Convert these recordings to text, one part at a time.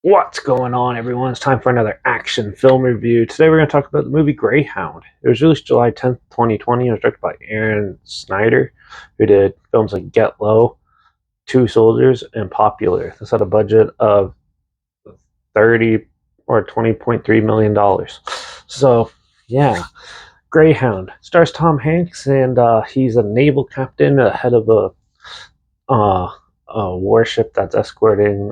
What's going on, everyone? It's time for another action film review. Today we're going to talk about the movie Greyhound. It was released July 10th, 2020. It was directed by Aaron Snyder, who did films like Get Low, Two Soldiers, and Popular. This had a budget of 30 or $20.3 million. So, yeah, Greyhound stars Tom Hanks, and he's a naval captain, head of uh, a warship that's escorting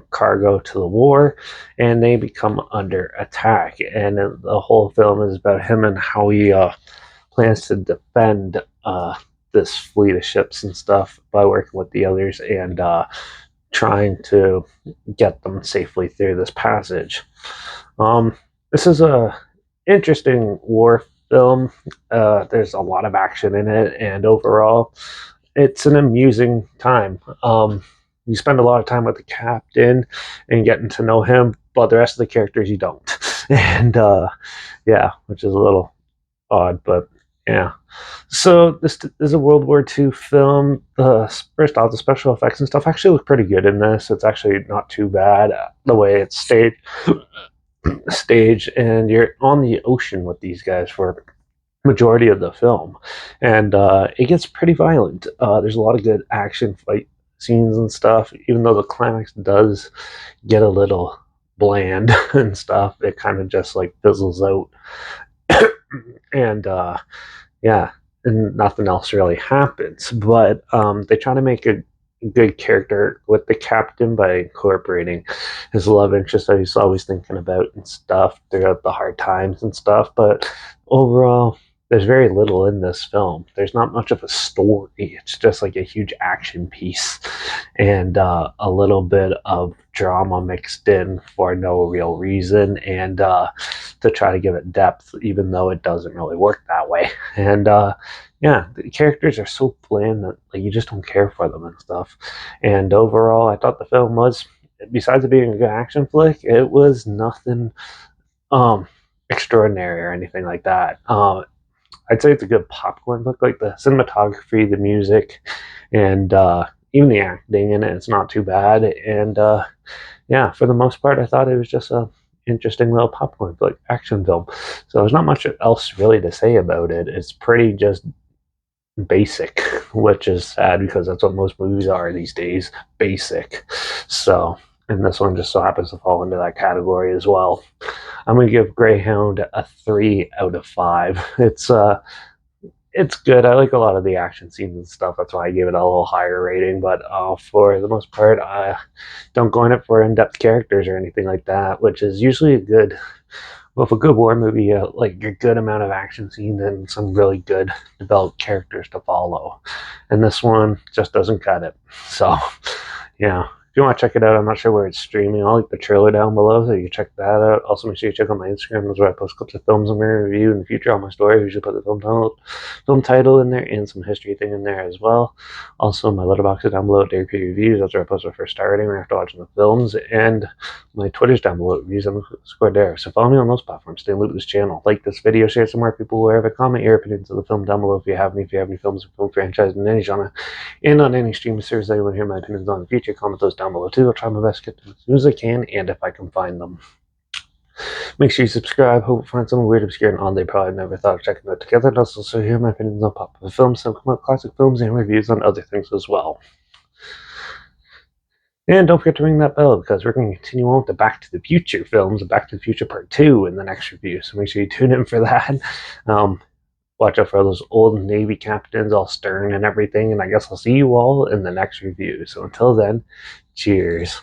cargo to the war, and they become under attack. And the whole film is about him and how he plans to defend this fleet of ships and stuff by working with the others and trying to get them safely through this passage. This is a interesting war film. There's a lot of action in it, and overall, it's an amusing time. You spend a lot of time with the captain and getting to know him, but the rest of the characters you don't. And yeah, which is a little odd, but yeah. So this is a World War II film. First off, the special effects and stuff actually look pretty good in this. It's actually not too bad the way it's staged, and you're on the ocean with these guys for majority of the film, and it gets pretty violent. There's a lot of good action fight scenes and stuff. Even though the climax does get a little bland and stuff, it kind of just like fizzles out, and yeah, and nothing else really happens. But they try to make a good character with the captain by incorporating his love interest that he's always thinking about and stuff throughout the hard times and stuff. But overall, there's very little in this film. There's not much of a story. It's just like a huge action piece and a little bit of drama mixed in for no real reason, and to try to give it depth, even though it doesn't really work that way. And yeah, the characters are so bland that like you just don't care for them and stuff. And overall, I thought the film was, besides it being a good action flick, it was nothing um extraordinary or anything like that. I'd say it's a good popcorn flick. Like the cinematography, the music, and even the acting in it, it's not too bad. And yeah, for the most part, I thought it was just a interesting little popcorn flick action film. So there's not much else really to say about it. It's pretty just basic, which is sad because that's what most movies are these days, basic. So, and this one just so happens to fall into that category as well. I'm gonna give Greyhound a 3 out of 5. It's good. I like a lot of the action scenes and stuff. That's why I gave it a little higher rating. But for the most part, I don't go in it for in-depth characters or anything like that, which is usually a good. Well, if a good war movie, like a good amount of action scenes and some really good developed characters to follow, and this one just doesn't cut it. So, yeah. If you want to check it out, I'm not sure where it's streaming. I'll link the trailer down below so you can check that out. Also, make sure you check out my Instagram. That's where I post clips of films I'm going to review in the future on my story. I usually put the film title in there and some history thing in there as well. Also, my Letterbox is down below at Dairy Reviews. That's where I post my first star rating after watching the films. And my Twitter's down below at Reviews on the Square there. So follow me on those platforms. Stay in loop with this channel. Like this video, share some more people wherever. Comment your opinions of the film down below if you have any films or film franchise in any genre and on any streaming service that you want to hear my opinions on in the future. Comment those down below too. I'll try my best to get them as soon as I can and if I can find them. Make sure you subscribe. Hope you find something weird, obscure, and odd they probably never thought of checking out together. And also hear my opinions on popular films, some come out classic films, and reviews on other things as well. And don't forget to ring that bell because we're going to continue on with the Back to the Future films, Back to the Future Part 2 in the next review. So make sure you tune in for that. Watch out for those old Navy captains all stern and everything. And I guess I'll see you all in the next review. So until then, cheers.